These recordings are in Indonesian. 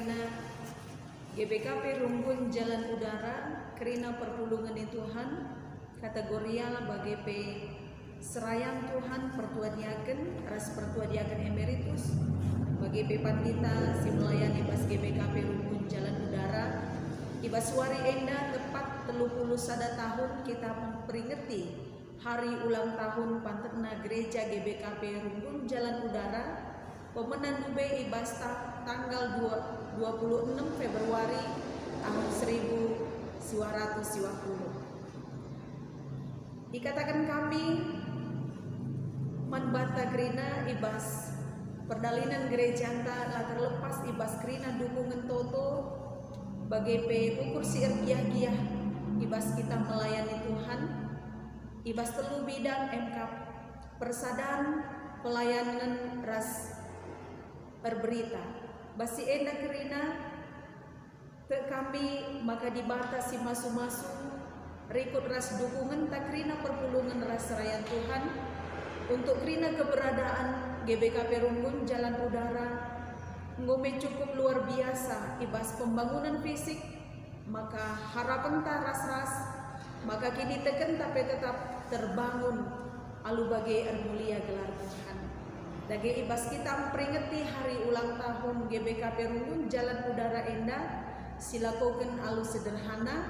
Karina GBKP Rumbun Jalan Udara Karina Perpulungan Tuhan kategorial bagi P Serayang Tuhan Pertua Diaken Ras Pertua Diaken Emeritus bagi P Pandita si melayani bas GBKP Rumbun Jalan Udara Ibaswari Enda tepat 31 tahun kita memperingati hari ulang tahun Panterna Gereja GBKP Rumbun Jalan Udara pemenan Dube Ibasta tanggal 26 Februari tahun 1920. Dikatakan kami manbata Krina ibas perdalinan gereja anta latar lepas ibas Krina dukungan toto bagi ukur si giah ibas kita melayani Tuhan ibas telu bidang MK persadaan pelayanan ras berberita basi enda Krina te kami maka dibatasi masu-masu rikut ras dukungan tak Krina perpulungan ras rakyat Tuhan untuk Krina keberadaan GBKP Rumbun Jalan Udara ngome cukup luar biasa ibas pembangunan fisik maka harapan tak ras-ras maka kini teken tapi tetap terbangun alu bagai mulia gelar Tuhan dage ibas kita memperingati hari ulang tahun GBKP Rumbun Jalan Udara Enda silakoken alu sederhana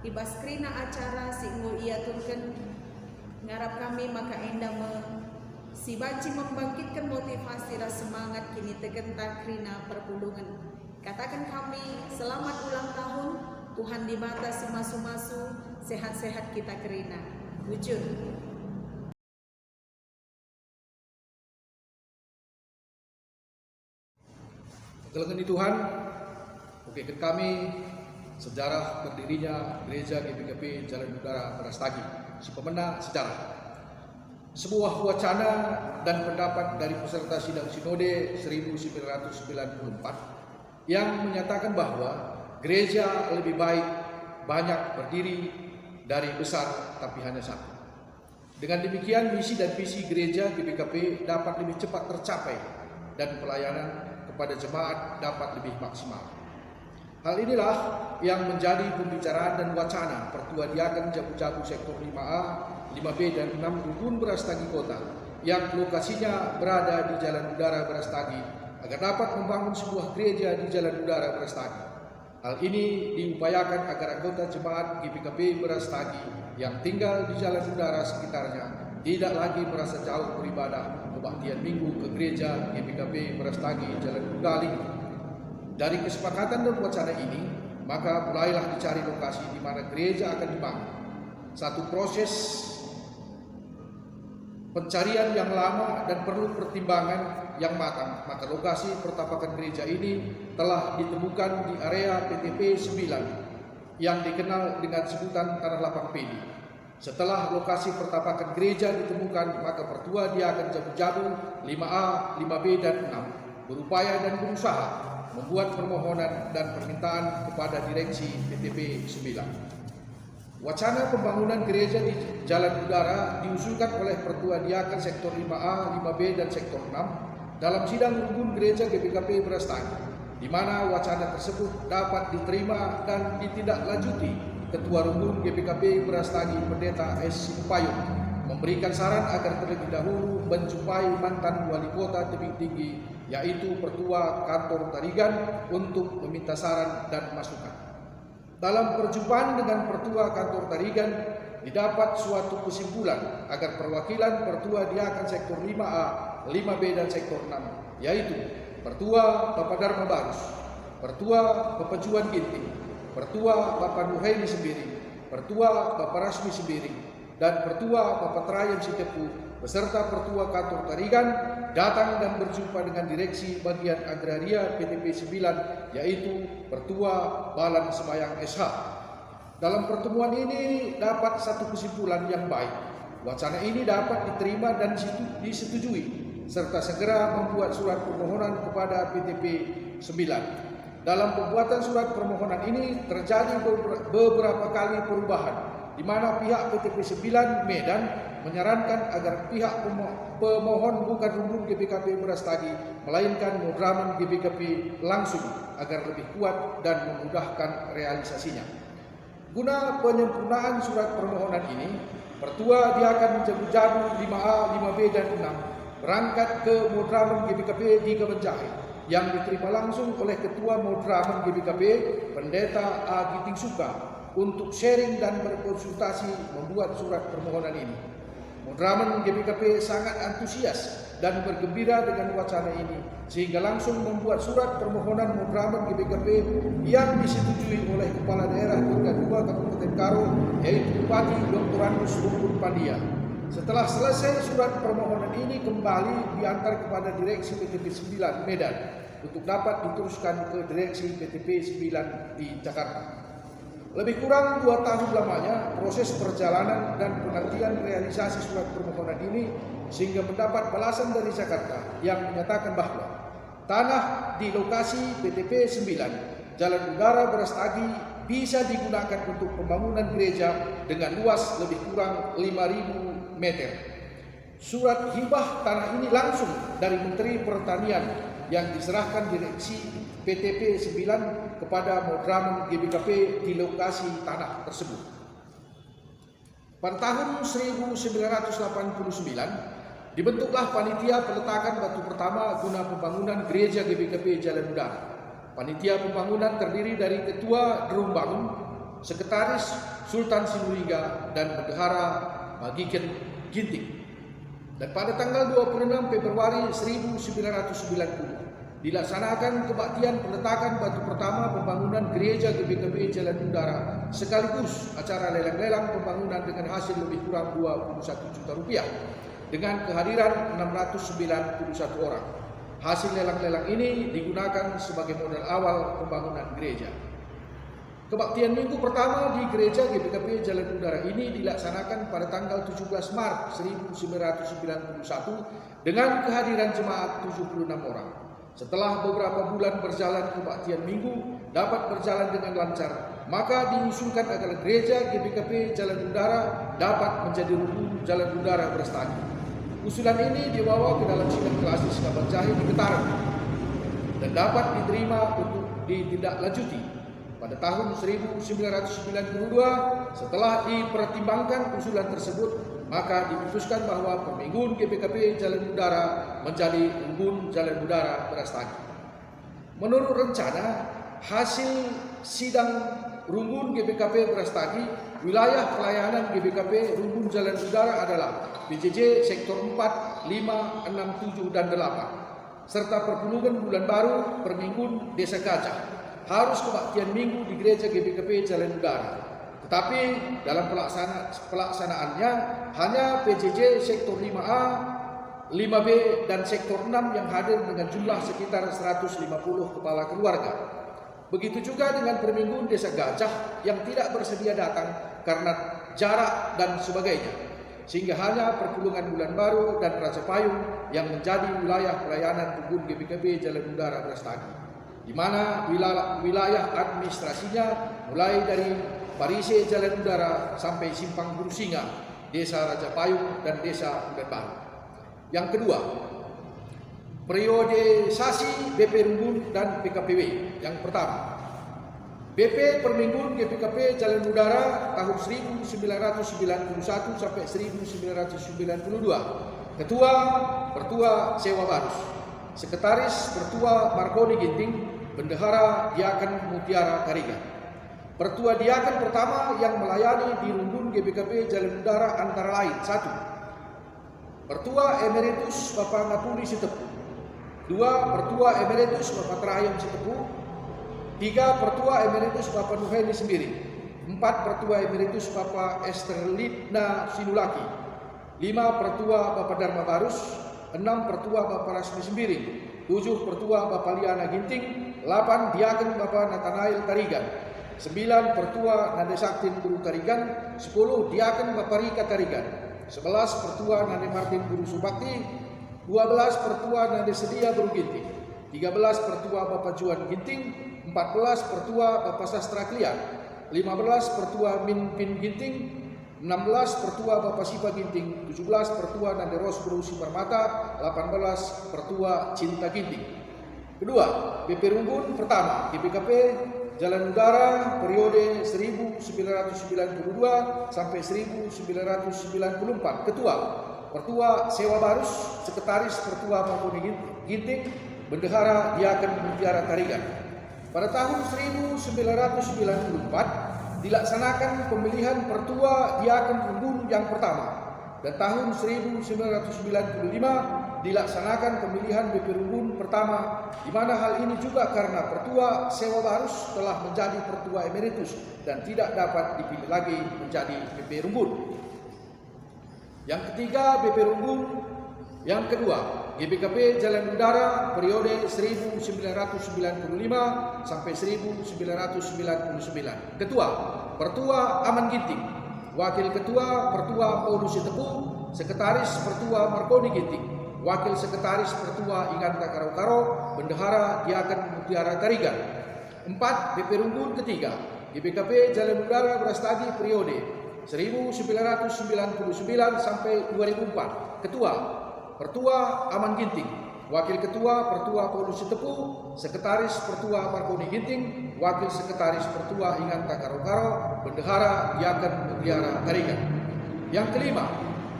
ibas Krina acara singgo ia turken ngarap kami maka Enda si banci membangkitkan motivasi rasa semangat kini tegenta Krina Perpulungan. Katakan kami selamat ulang tahun Tuhan di mata si masu-masu sehat-sehat kita Krina. Wujud. Kelengani Tuhan, oke kami sejarah berdirinya Gereja GBKP Jalan Udara Brastagi, si pemena sejarah. Sebuah wacana dan pendapat dari peserta sidang Sinode 1994 yang menyatakan bahwa gereja lebih baik banyak berdiri dari besar tapi hanya satu. Dengan demikian misi dan visi gereja GBKP dapat lebih cepat tercapai dan pelayanan kepada jemaat dapat lebih maksimal. Hal inilah yang menjadi pembicaraan dan wacana Pertua Diaken Jabu-Jabu Sektor 5A, 5B dan 6 Rumbun Brastagi Kota yang lokasinya berada di Jalan Udara Brastagi agar dapat membangun sebuah gereja di Jalan Udara Brastagi. Hal ini diupayakan agar anggota jemaat GBKP Brastagi yang tinggal di Jalan Udara sekitarnya tidak lagi merasa jauh beribadah kebaktian minggu ke gereja GBKP Brastagi Jalan Udaling. Dari kesepakatan dan wacana ini, maka mulailah dicari lokasi di mana gereja akan dibangun. Satu proses pencarian yang lama dan perlu pertimbangan yang matang, maka lokasi pertapakan gereja ini telah ditemukan di area PTP 9 yang dikenal dengan sebutan Tanah Lapang Pedi. Setelah lokasi pertapakan gereja ditemukan, maka Pertua Diaken Jabu-Jabu 5A, 5B dan 6 berupaya dan berusaha membuat permohonan dan permintaan kepada direksi PTP 9. Wacana pembangunan gereja di Jalan Udara diusulkan oleh Pertua Diaken Sektor 5A, 5B dan Sektor 6 dalam sidang rumbun gereja GBKP Brastagi, di mana wacana tersebut dapat diterima dan ditindaklanjuti. Ketua rumbun GBKP Brastagi Pendeta S. Simpayung memberikan saran agar terlebih dahulu menjumpai mantan wali kota tebing tinggi yaitu Pertua Kantor Tarigan untuk meminta saran dan masukan. Dalam perjumpaan dengan Pertua Kantor Tarigan didapat suatu kesimpulan agar perwakilan Pertua Diaken Sektor 5A, 5B dan Sektor 6 yaitu Pertua Bapak Dharma Barus, Pertua Bapak Juan Ginting, Pertua Bapak Nuhaini Sembiring, Pertua Bapak Rasmi Sembiring dan Pertua Bapak Trayan Sitepu beserta Pertua Kantor Tarigan datang dan berjumpa dengan Direksi Bagian Agraria PTP 9 yaitu Pertua Balan Semayang SH. Dalam pertemuan ini dapat satu kesimpulan yang baik. Wacana ini dapat diterima dan disetujui serta segera membuat surat permohonan kepada PTP 9. Dalam pembuatan surat permohonan ini terjadi beberapa kali perubahan di mana pihak PTP 9 Medan menyarankan agar pihak pemohon bukan rumbun GBKP Brastagi melainkan Modramen GBKP langsung agar lebih kuat dan memudahkan realisasinya. Guna penyempurnaan surat permohonan ini, Pertua Diakan Jabu-Jabu 5A, 5B, dan 6 berangkat ke Modramen GBKP di Kemenjahe yang diterima langsung oleh Ketua Modramen GBKP Pendeta A. Giting Suka untuk sharing dan berkonsultasi membuat surat permohonan ini. Modramen GBKP sangat antusias dan bergembira dengan wacana ini sehingga langsung membuat surat permohonan Modramen GBKP yang disetujui oleh Kepala Daerah Tingkat 2 Kabupaten Karo, yaitu Bupati Dr. Andus Rumpun Pandia. Setelah selesai surat permohonan ini kembali diantar kepada Direksi PTP 9 Medan untuk dapat diteruskan ke Direksi PTP 9 di Jakarta. Lebih kurang 2 tahun lamanya proses perjalanan dan penantian realisasi surat permohonan ini sehingga mendapat balasan dari Jakarta yang menyatakan bahwa tanah di lokasi PTP 9 Jalan Udara Brastagi bisa digunakan untuk pembangunan gereja dengan luas lebih kurang 5.000 meter. Surat hibah tanah ini langsung dari Menteri Pertanian yang diserahkan Direksi PTP 9 kepada Modramen GBKP di lokasi tanah tersebut. Pada tahun 1989 dibentuklah panitia peletakan batu pertama guna pembangunan gereja GBKP Jalan Udara. Panitia pembangunan terdiri dari Ketua Derum Bangun, Sekretaris Sultan Sinulinga, dan Bendahara Magiken Ginting. Dan pada tanggal 26 Februari 1990 dilaksanakan kebaktian peletakan batu pertama pembangunan gereja GBKP Jalan Udara sekaligus acara lelang-lelang pembangunan dengan hasil lebih kurang 21 juta rupiah dengan kehadiran 691 orang. Hasil lelang-lelang ini digunakan sebagai modal awal pembangunan gereja. Kebaktian minggu pertama di gereja GBKP Jalan Udara ini dilaksanakan pada tanggal 17 Maret 1991 dengan kehadiran jemaat 76 orang. Setelah beberapa bulan berjalan kebaktian minggu dapat berjalan dengan lancar, maka diusulkan agar gereja GBKP Jalan Udara dapat menjadi rumpun Jalan Udara Brastagi. Usulan ini dibawa ke dalam sidang klasis Kemenjahe di Getaran dan dapat diterima untuk ditindaklanjuti. Pada tahun 1992, setelah dipertimbangkan usulan tersebut, maka diputuskan bahwa Permingguan GBKP Jalan Udara menjadi Rumbun Jalan Udara Brastagi. Menurut rencana, hasil sidang Rumbun GBKP Brastagi, wilayah pelayanan GBKP Rumbun Jalan Udara adalah PJJ Sektor 4, 5, 6, 7, dan 8, serta Perpulungan Bulan Baru Permingguan Desa Gajah. Harus kebaktian minggu di gereja GBKP Jalan Udara. Tetapi dalam pelaksanaannya hanya PJJ Sektor 5A, 5B, dan Sektor 6 yang hadir dengan jumlah sekitar 150 kepala keluarga. Begitu juga dengan Permingguan Desa Gajah yang tidak bersedia datang karena jarak dan sebagainya. Sehingga hanya Perpulungan Bulan Baru dan Raja Payung yang menjadi wilayah pelayanan Rumbun GBKP Jalan Udara Brastagi, di mana wilayah administrasinya mulai dari Parise Jalan Udara sampai Simpang Buru Singa, Desa Raja Payung, dan Desa Bulan Baru. Yang kedua, periodisasi BP Rumbun dan PKPW. Yang pertama, BP Permingguan GBKP Jalan Udara tahun 1991 sampai 1992. Ketua Pertua Sewa Barus, Sekretaris Pertua Marconi Ginting, Bendahara Diaken Mutiara Kariga. Pertua Diaken pertama yang melayani di Rumbun GBKP Jalan Udara antara lain: 1. Pertua Emeritus Bapak Ngapuri Sitepu. 2. Pertua Emeritus Bapak Terayam Sitepu. 3. Pertua Emeritus Bapak Nuheni Sembiri. 4. Pertua Emeritus Bapak Esterlitna Sinulaki. 5. Pertua Bapak Dharma Barus. 6. Pertua Bapak Rasmi Sembiri. 7. Pertua Bapak Liana Ginting. 8. Diaken Bapak Nathanael Tarigan. 9. Pertua Nade Saktin Guru Tarigan. 10. Diaken Bapak Rika Tarigan. 11. Pertua Nade Martin Guru Subakti. 12. Pertua Nade Sedia Guru Ginting. 13. Pertua Bapak Juan Ginting. 14. Pertua Bapak Sastra Klian. 15. Pertua Min Pin Ginting. 16 Pertua Bapak Sipa Ginting, 17 Pertua Nanderos Berusi Permata, 18 Pertua Cinta Ginting. Kedua, BP Runggun pertama, GBKP Jalan Udara periode 1992 sampai 1994. Ketua, Pertua Sewa Barus, Sekretaris Pertua Mangkoni Ginting, Bendahara Diaken Mutiara Tarigan. Pada tahun 1994 dilaksanakan pemilihan Pertua Diaken Runggun yang pertama, dan tahun 1995 dilaksanakan pemilihan BP Runggun pertama, di mana hal ini juga karena Pertua Sewa Barus telah menjadi Pertua Emeritus dan tidak dapat dipilih lagi menjadi BP Runggun. Yang ketiga, BP Runggun yang kedua, GBKP Jalan Udara periode 1995 sampai 1999. Ketua, Pertua Aman Ginting. Wakil Ketua, Pertua Paulus Tepu. Sekretaris, Pertua Markoni Ginting. Wakil Sekretaris, Pertua Inganta Karo-Karo. Bendahara Diaken Mutiara Tarigan. 4. BP Runggun ketiga, GBKP Jalan Udara Brastagi periode 1999 sampai 2004. Ketua, Pertua Aman Ginting. Wakil Ketua, Pertua Paulus Tepu. Sekretaris, Pertua Markoni Ginting. Wakil Sekretaris, Pertua Inganta Karo-Karo. Bendahara Diaken Mutiara Tarigan. Yang kelima,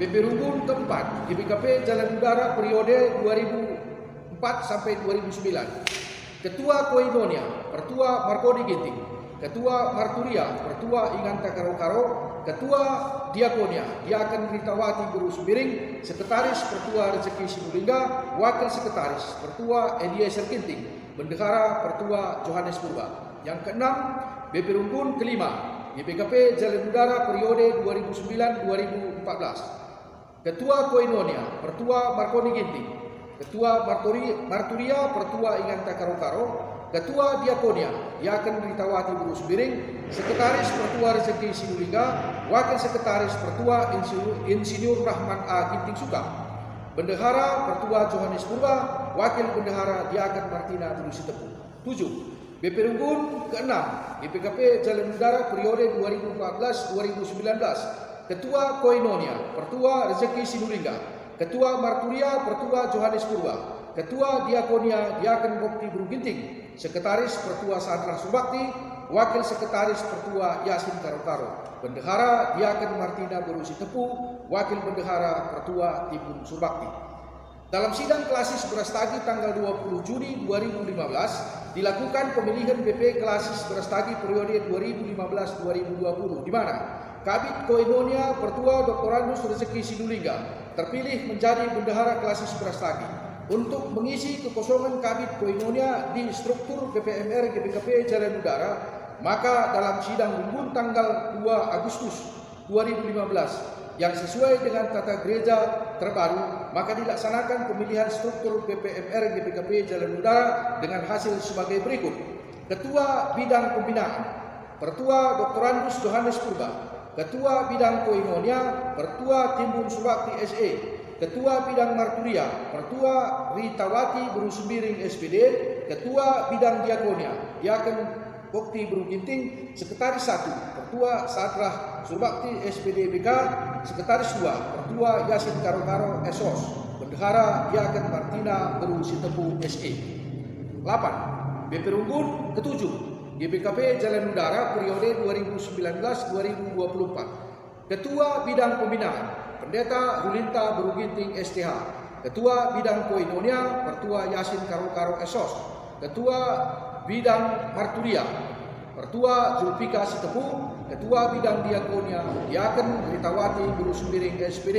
BP Runggun keempat, GBKP Jalan Udara periode 2004 sampai 2009. Ketua Koinonia, Pertua Markoni Ginting. Ketua Marturia, Pertua Inganta Karo-Karo. Ketua Diakonia, Diaken Ritawati Guru Subiring. Sekretaris, Pertua Rezeki Sinulinga. Wakil Sekretaris, Pertua Eliezer Ginting. Bendahara, Pertua Johannes Purba. Yang keenam, BP Runggun kelima, GBKP Jalan Udara periode 2009-2014. Ketua Koinonia, Pertua Markoni Ginting. Ketua Marturia, Pertua Inganta Karo-Karo. Ketua Diakonia, Diaken Ritawati Guru Subiring. Sekretaris, Pertua Rezeki Sinulinga. Wakil Sekretaris, Pertua Insinyur Rahman A. Ginting Suka. Bendahara, Pertua Johannes Purba. Wakil Bendahara Diaken Martina Turusi Tepu. 7. BP Runggun ke-6, GBKP Jalan Udara periode 2014-2019. Ketua Koinonia, Pertua Rezeki Sinulinga. Ketua Marturia, Pertua Johannes Purba. Ketua Diakonia, Diaken Bokti Buru Ginting. Sekretaris, Pertua Sadra Subakti. Wakil Sekretaris, Pertua Yasin Karo-Karo. Bendahara, Diaken Martina Berusi Tepu. Wakil Bendahara, Pertua Timbun Surbakti. Dalam sidang klasis Brastagi tanggal 20 Juni 2015 dilakukan pemilihan BP klasis Brastagi periode 2015-2020, di mana Kabid Koinonia Pertua Dr. Andus Rezeki Sinulinga terpilih menjadi Bendahara klasis Brastagi untuk mengisi kekosongan Kabid Koinonia di struktur BPMR GBKP Jalan Udara. Maka dalam sidang Runggun tanggal 2 Agustus 2015 yang sesuai dengan tata gereja terbaru, maka dilaksanakan pemilihan struktur BPMR GBKP Jalan Udara dengan hasil sebagai berikut. Ketua Bidang Pembinaan, Pertua Dr. Andus Johannes Purba. Ketua Bidang Koinonia, Pertua Timbun Surbakti SE. Ketua Bidang Marturia, Pertua Ritawati Buru Subiring SPD. Ketua Bidang Diakonia, Diaken Bokti Buru Ginting. Sekretaris 1, Pertua Satrah Surbakti SPD BK. Sekretaris 2, Pertua Yasin Karo-Karo SOS. Bendahara Diaken Martina Buru Sitepu SE. 8. BP Runggun ke-7, GBKP Jalan Udara periode 2019-2024. Ketua Bidang Pembinaan, Pendeta Rulinta Buru Ginting STH. Ketua Bidang Koinonia, Pertua Yasin Karo-Karo SOS. Ketua Bidang Marturia, Pertua Zulfika Sitepu. Ketua Bidang Diakonia, Diaken Ritawati Buru Subiring SPD.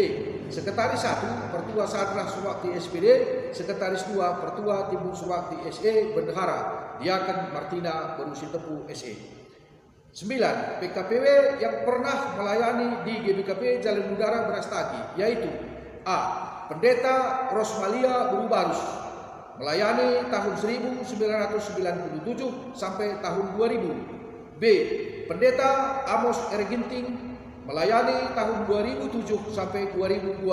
Sekretaris 1, Pertua Sadrah Surbakti SPD. Sekretaris 2, Pertua Timbun Surbakti SE. Bendahara Diaken Martina Buru Sitepu SE. 9. PKPW yang pernah melayani di GBKP Jalan Udara Brastagi, yaitu A. Pendeta Rosmalia Buru Barus, melayani tahun 1997 sampai tahun 2000. B. Pendeta Amos R. Ginting, melayani tahun 2007 sampai 2012.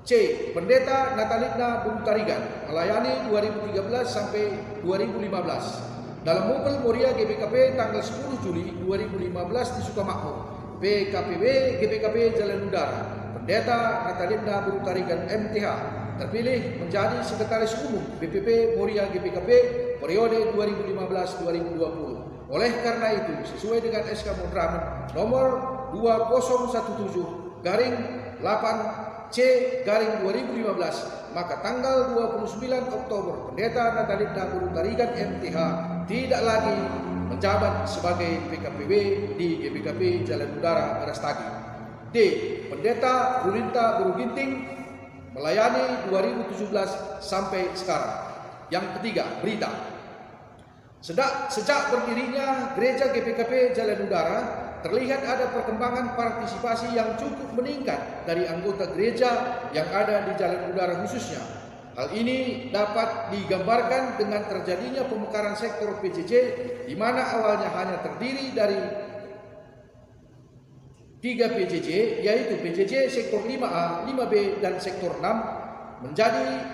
C. Pendeta Natalina Buru Tarigan, melayani 2013 sampai 2015. Dalam Mopel Moria GBKP tanggal 10 Juli 2015 di Sukamakmur, PKPW GBKP Jalan Udara, Pendeta Natalinda Burutarigan MTH, terpilih menjadi Sekretaris Umum BPP Moria GBKP periode 2015-2020. Oleh karena itu, sesuai dengan SK Mondramen nomor 2017-8C/2015, maka tanggal 29 Oktober Pendeta Natalinda Burutarigan MTH tidak lagi menjabat sebagai PKPW di GBKP Jalan Udara Berastagi. D. Pendeta Rulinta Buruginting melayani 2017 sampai sekarang. Yang ketiga, berita. Sejak berdirinya Gereja GBKP Jalan Udara, terlihat ada perkembangan partisipasi yang cukup meningkat dari anggota gereja yang ada di Jalan Udara khususnya. Hal ini dapat digambarkan dengan terjadinya pemekaran sektor PJJ, di mana awalnya hanya terdiri dari 3 PJJ, yaitu PJJ sektor 5A, 5B, dan sektor 6, menjadi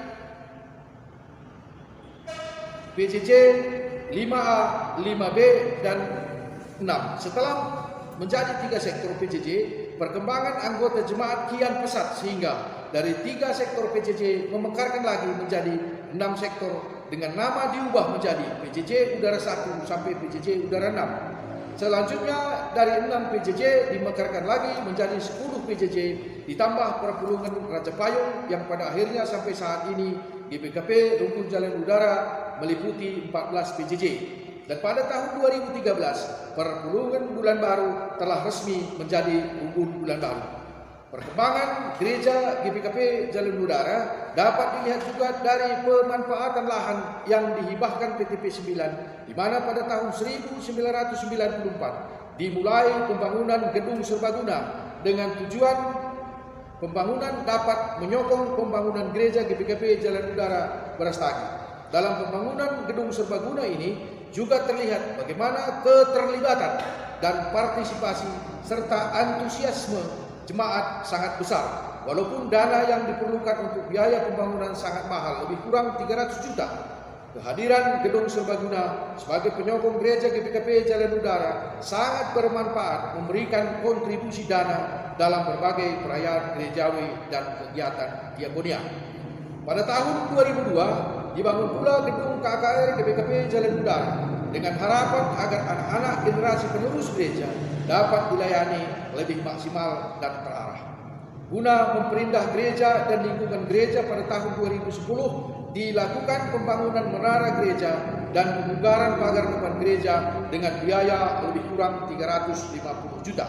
PJJ 5A, 5B, dan 6. Setelah menjadi 3 sektor PJJ, perkembangan anggota jemaat kian pesat sehingga dari 3 sektor PJJ memekarkan lagi menjadi 6 sektor dengan nama diubah menjadi PJJ Udara 1 sampai PJJ Udara 6. Selanjutnya dari 6 PJJ dimekarkan lagi menjadi 10 PJJ ditambah perpulungan Raja Payung yang pada akhirnya sampai saat ini GBKP Rukun Jalan Udara meliputi 14 PJJ. Dan pada tahun 2013 perpulungan Bulan Baru telah resmi menjadi Rukun Bulan Baru. Perkembangan gereja GBKP Jalan Udara dapat dilihat juga dari pemanfaatan lahan yang dihibahkan PTP 9, di mana pada tahun 1994 dimulai pembangunan gedung serbaguna dengan tujuan pembangunan dapat menyokong pembangunan gereja GBKP Jalan Udara Berastagi. Dalam pembangunan gedung serbaguna ini juga terlihat bagaimana keterlibatan dan partisipasi serta antusiasme jemaat sangat besar. Walaupun dana yang diperlukan untuk biaya pembangunan sangat mahal, lebih kurang 300 juta. Kehadiran gedung serbaguna sebagai penyokong gereja GBKP Jalan Udara sangat bermanfaat, memberikan kontribusi dana dalam berbagai perayaan gerejawi dan kegiatan diakonia. Pada tahun 2002 dibangun pula gedung KKR GBKP Jalan Udara dengan harapan agar anak-anak generasi penerus gereja dapat dilayani lebih maksimal dan terarah. Guna memperindah gereja dan lingkungan gereja, pada tahun 2010 dilakukan pembangunan menara gereja dan pembugaran pagar depan gereja dengan biaya lebih kurang 350 juta.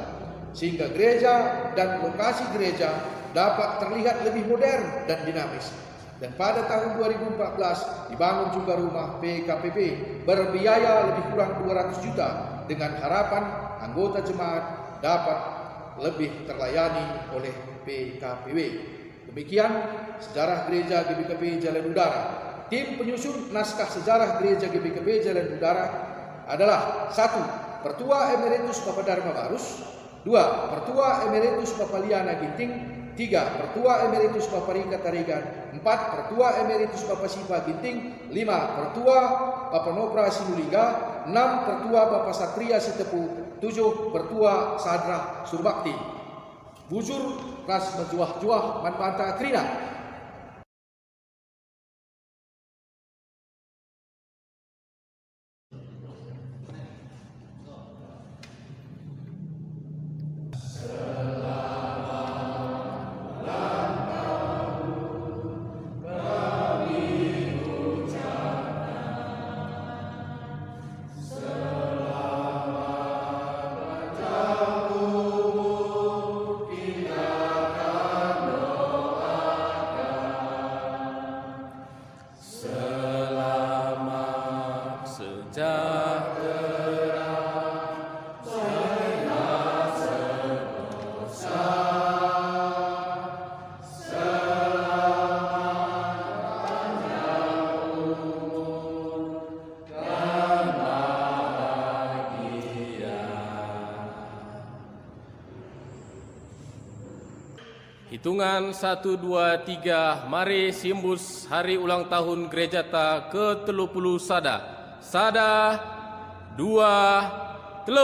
Sehingga gereja dan lokasi gereja dapat terlihat lebih modern dan dinamis. Dan pada tahun 2014 dibangun juga rumah PKPP berbiaya lebih kurang 200 juta dengan harapan anggota jemaat dapat lebih terlayani oleh PKPW. Demikian sejarah gereja GBKP Jalan Udara. Tim penyusun naskah sejarah gereja GBKP Jalan Udara adalah 1. Pertua Emeritus Bapak Dharma Barus, 2. Pertua Emeritus Bapak Liana Ginting, 3. Pertua Emeritus Bapak Rika Tarigan, 4. Pertua Emeritus Bapak Sipa Ginting, 5. Pertua Bapak Nopra Sinuliga, 6. Pertua Bapak Satria Sitepu, 7. Pertua Sadra Surbakti. Bujur ras menjuah-juah manmanta krina. Hitungan 1, 2, 3, mari simbus hari ulang tahun Gereja Ta ke-30 Sada. Sada, 2, 3.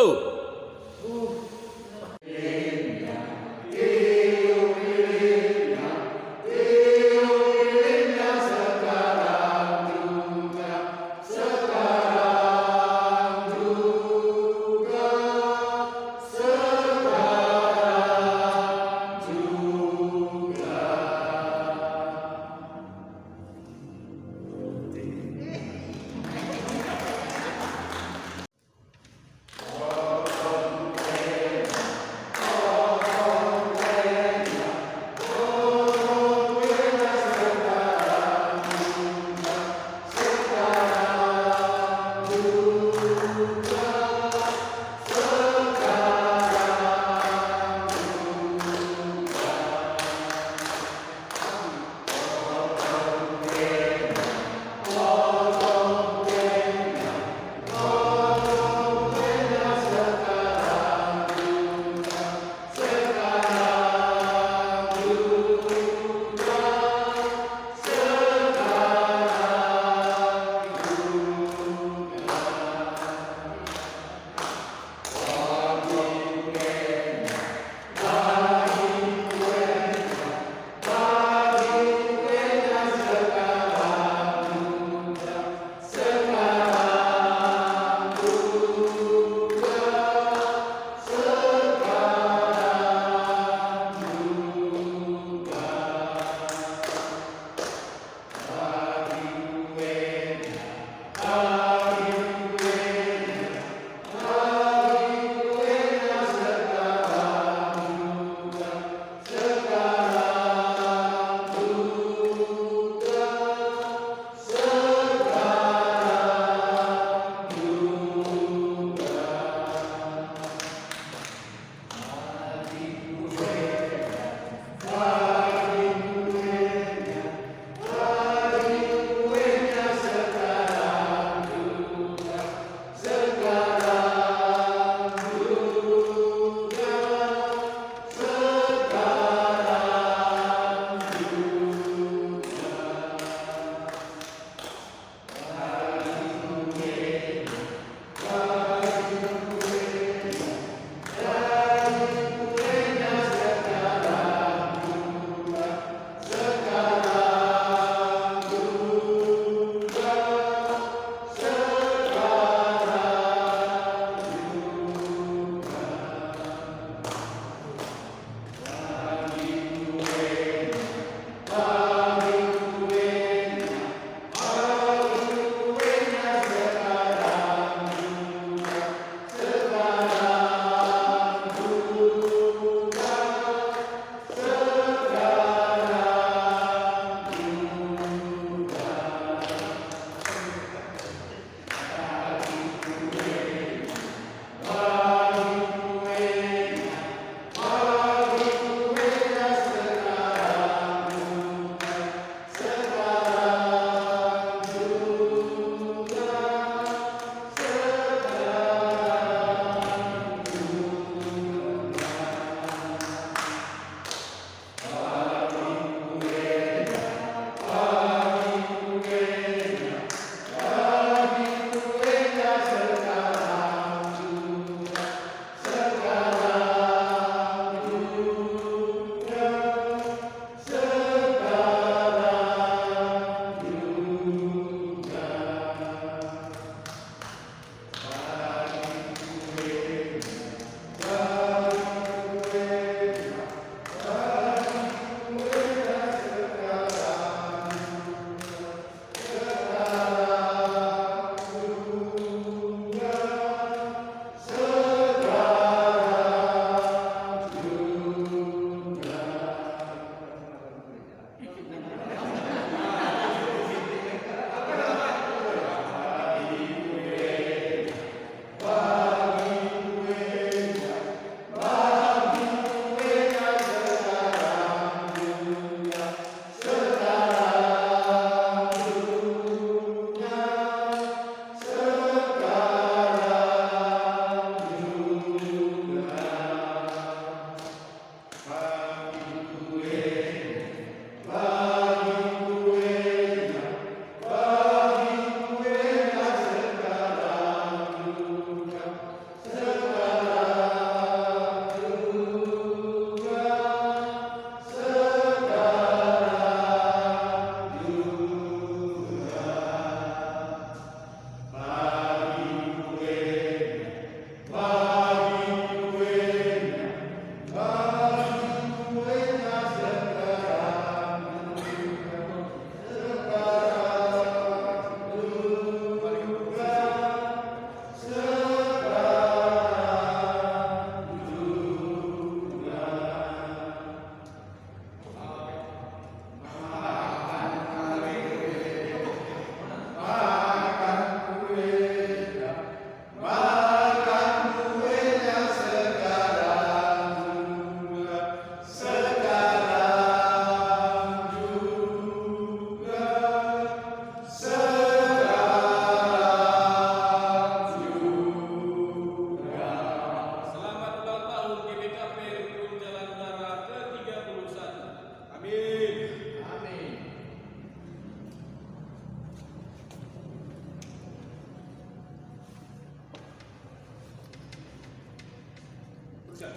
Ya,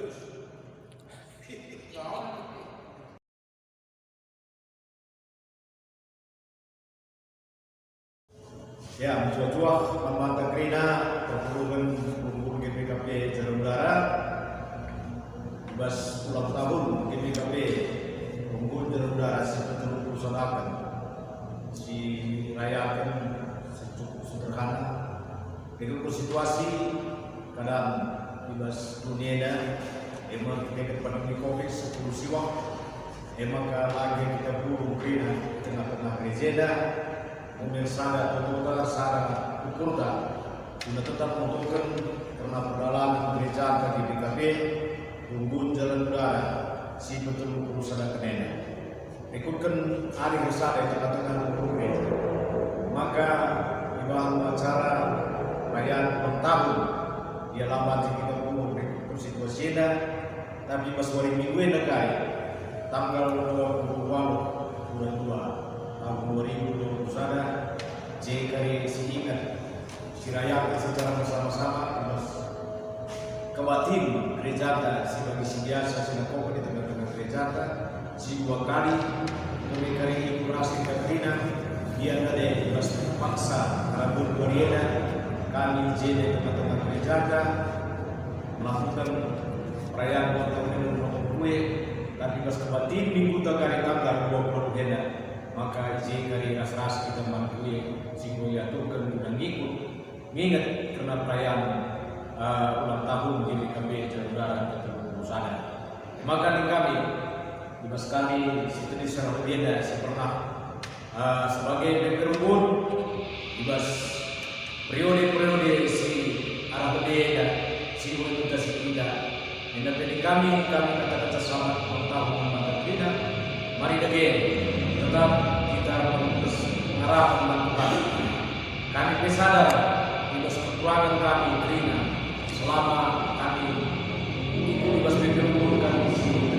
mencuah-cuah Manmanta Krina perhubungan Kumpul GPKP Jalan Udara bas ulang tahun GPKP Kumpul Jalan Udara seperti perusahaan si rayakan cukup sederhana dengan situasi kadang bebas dunia emang kita pandemi COVID 10 siwak emang lagi kita burung Krina tengah-tengah gereja pemirsa total secara ukurta sudah tetap menentukan karena perdalangan gereja di BKP Kumpul Jalan Udara si betul perusahaan kenena ikutkan hari bersama di tengah-tengah gereja maka ibadah acara perayaan ulang tahun dia lambat kita umum situasinya tapi pas hari minggu ini tanggal 22 bulan 2 tahun 2021 JKRI Sihingan Sirayak secara bersama-sama kebatin gereja sebagai si biasa sinagog di tengah-tengah gereja si 2 kali kami kurasi Katrina dia ada bas paksa Rabun Korea kami jadi tengah-tengah gereja melakukan perayaan ulang tahun kue tapi pas kebatin minggu tanggal 20 Hena maka izin dari ras-ras kita mantui si kuliah tu kan udah nginget karena perayaan ulang tahun di BKP Jalan Udara Ketua Pusada. Maka di kami di sekali situ secara berbeda saya pernah sebagai pemimpin di periode si arah berbeda si kita si tidak. Di kami kata-kata selamat ulang tahun Manmanta Krina. Mari degen tetap kita memutus arah Tuhan. Kami sadar di kekurangan kami Krina selama kami itu di kami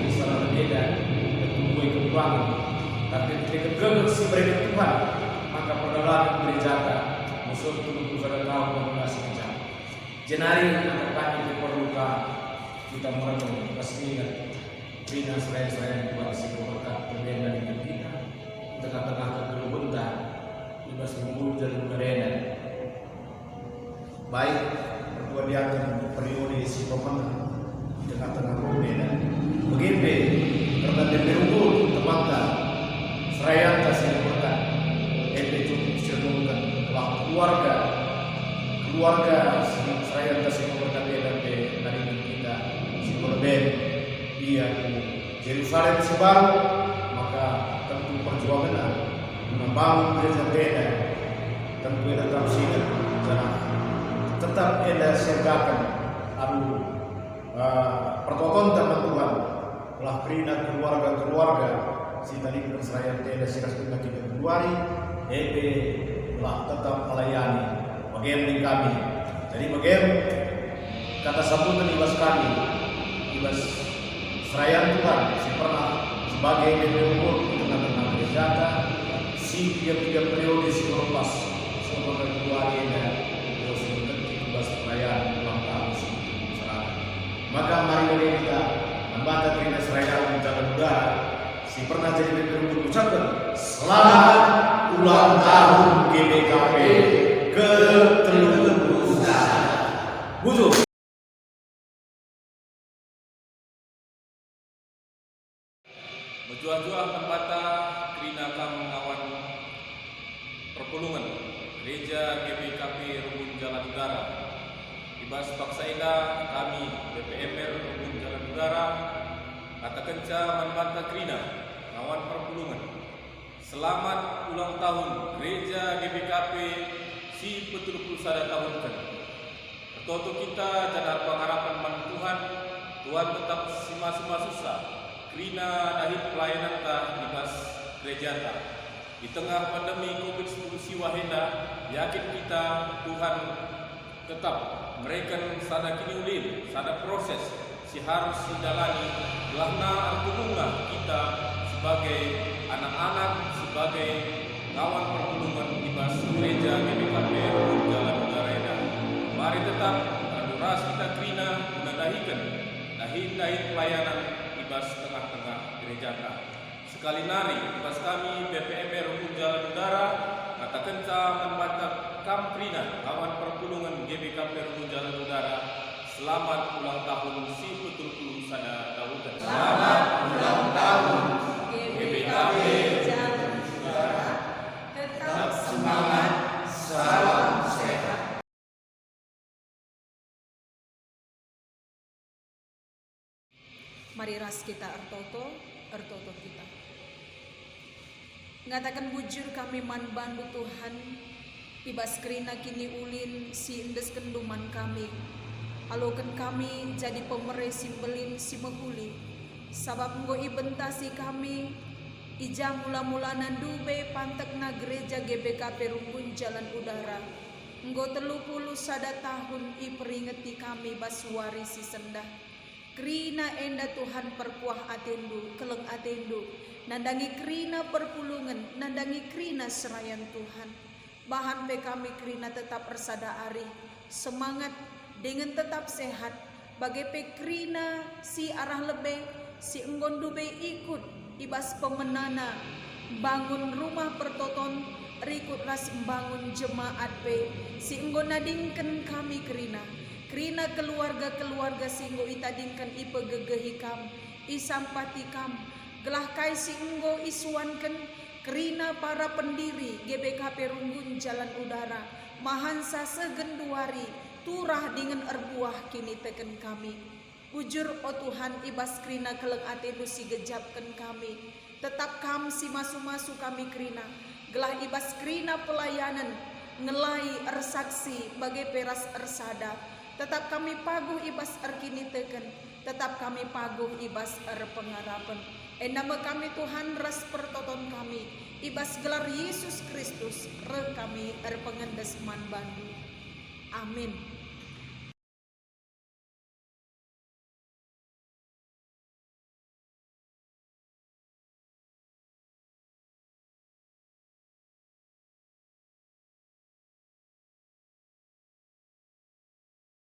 di sana berbeda dan tumbuh kekurangan. Tapi ketika gegek si berada Tuhan maka perdalangan gereja musuh tubuh pada tahu mengasih kejar. Jenari akan kami diperlukan kita merenung pasti ingat Krina selain buat si berkat berbeda dengan kita tengah-tengah kegelubutan ibas Kumpul Jalan Udara baik berdua dia periode si pemenang di tengah-tengah berbeda begitu karena berunggul teman-teman seraya kasih berkat cukup serumkan telah keluarga seraya kasih berkat dari kita si korban dia Yerusalem sebaru maka tentu perjuangan membangun gereja beda tentu tetap siap jangan tetap ada siapkan pertonton teman Tuhan telah Krina keluarga si tadi Israel ada siras kita Februari telah tetap melayani bagian kami jadi bagian kata sambutan ibas kami ibas serayaan Tuhan si pernah sebagai pemimpin di tengah-tengah gereja si tiap-tiap periode si berlepas selama Februari dan terus ibas perayaan ulang tahun si maka mari kita membaca Krina serayaan Jalan Udara si pernah jadi pemimpin ucapkan selamat ulang tahun GPKP ke-30 Bujuk. Berjuang-juang Manmanta Krina kam ngawan perpulungan Gereja GPKP Rukun Jalan Udara. Ibas paksaina kami BPMR Rukun Jalan Udara kata kenca Manmanta Krina ngawan perpulungan. Selamat ulang tahun Gereja GPKP si betul pusada tahun kan. Toto kita dan harapan man Tuhan tetap sima-sima susah. Krina dahit pelayanan ta di bas gereja ta. Di tengah pandemi COVID-19 siwahena, yakin kita Tuhan tetap mereka sada kini ulin, sada proses si harus dijalani belahna artubunga kita sebagai anak-anak, sebagai kawan perhubungan di bas gereja GPKP Jalan Udara. Mari tetap aduras kita Krina menadahikan dahin pelayanan ibas tengah-tengah gereja sekali nari ibas kami BPMR Rukun Jalan Udara katakan membatak kam krina kawan perpulungan GBKP Rukun Jalan Udara. Selamat ulang tahun si betul-betul sada Dawudan. Selamat ulang tahun GBKP Jalan Udara. Tetap semangat, salam sehat. Mari ras kita ertoto kita. Ngatakan bujur kami man bandu Tuhan, ibas krina kini ulin si endes kenduman kami. Halokan kami jadi pemerai simbelin si mehuli. Sabab enggo ibentasi kami, ija mula-mula nandube pantek na gereja GBKP Rukun Jalan Udara. Enggo 30 sada tahun i peringeti kami basuari si sendah. Krina enda Tuhan perkuah atendu, keleng atendu. Nandangi krina perpulungan, nandangi krina serayan Tuhan. Bahan pe kami krina tetap persada ari, semangat dengan tetap sehat. Bagai pe krina si arah lebe, si enggon dube ikut ibas pemenana bangun rumah pertoton, rikut ras bangun jemaat pe. Si enggon nadingken kami krina keluarga si enggo itadingkan ipe gegehi kam, isampati kam. Gelah kai si enggo isuanken krina para pendiri GBKP Rukun Jalan Udara. Mahansa segenduari turah dengan erbuah kini teken kami. Ujur o Tuhan ibas krina keleng atendu si gejapkan kami. Tetap kam si masu-masu kami krina. Gelah ibas krina pelayanan ngelai ersaksi bagai peras ersada. Tetap kami paguh ibas erkini teken. Tetap kami paguh ibas erpengarapan. Nama kami Tuhan ras pertoton kami. Ibas gelar Yesus Kristus re kami erpengendes man bandu. Amin.